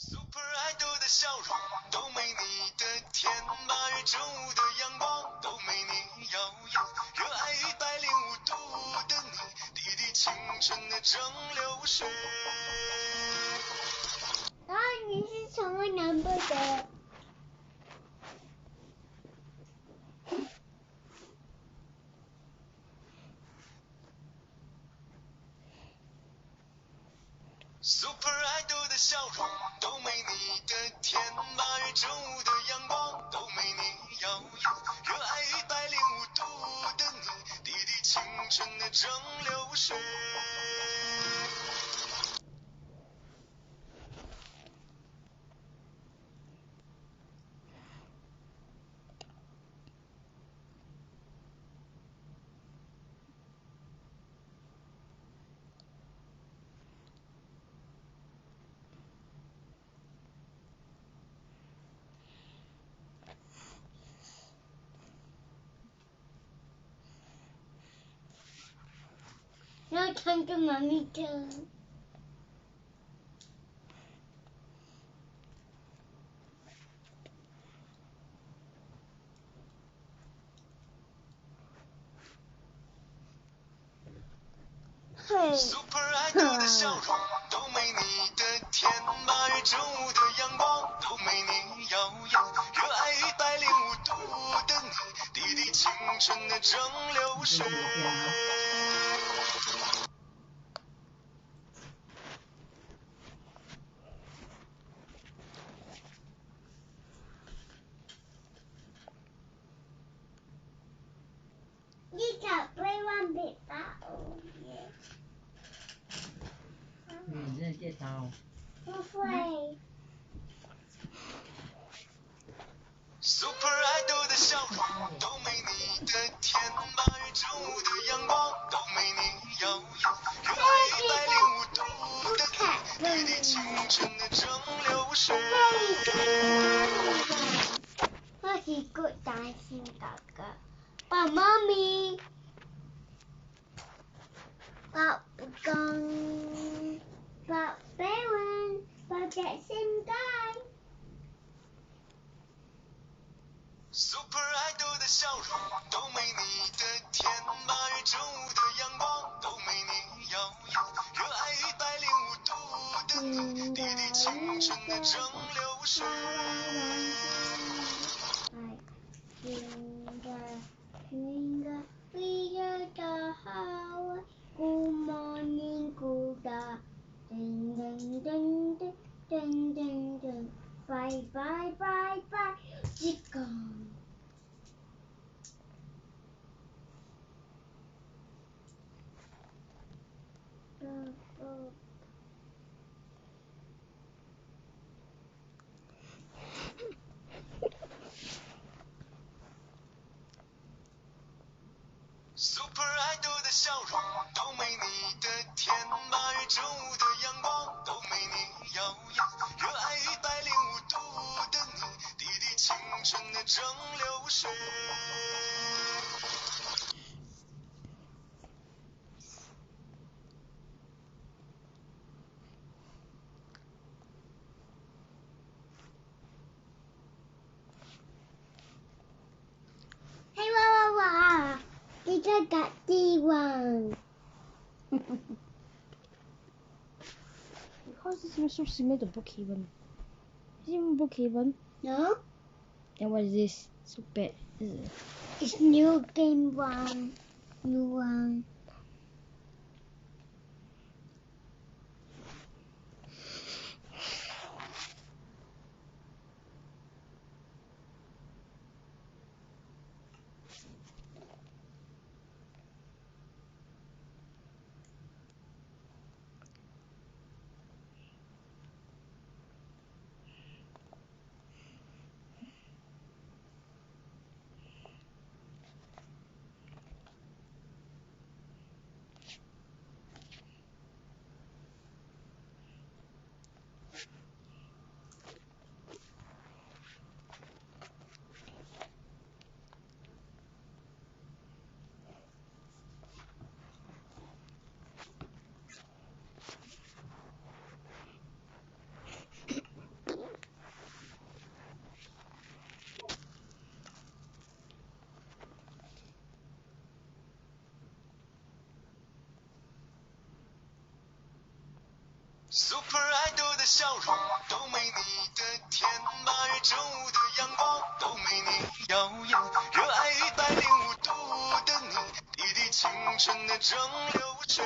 Super Idol 的笑容都没你的甜，8月正午的阳光都没你耀眼，热爱105度的你，滴滴青春的蒸馏水。然后你是什么南部的？Super Idol 的笑容都没你的甜，8月正午的阳光都没你耀眼，热爱105度的你，滴滴青春的蒸馏水。要唱给妈咪听。Super Idol 的笑容都没你的甜，8月正午的阳光都没你耀眼，热爱105度的你，滴滴青春的蒸馏水。你想背完笔吧？你这介绍。不会。Super Idol 的笑容都没你的甜，8月正午的阳光都没你耀眼，热爱105度的你，滴滴青春的蒸馏水。我是个担心哥哥，爸妈咪，宝公，宝贝问，宝在现在。Super Idol 的笑容都没你的甜，8月正午的阳光都没你耀眼，热爱105度的你，滴滴青春的蒸馏水。Twinkle, we are the Hawaii. Good morning, good day. Ding, ding, ding, ding, ding, ding, ding. Bye, bye, bye, bye. Chicken. Super Idol 的笑容都没你的甜，8月正午的阳光都没你耀眼，热爱105度的你，滴滴青春的蒸馏水。Hey, Wawa, kita kat Tiwang. How is this even so similar to Brookhaven? Is it even Brookhaven? No, Then what is this? So bad. it's new game one. New one. Super Idol 的笑容都没你的甜，8月正午的阳光都没你耀眼，热爱105度的你，一滴青春的蒸馏水。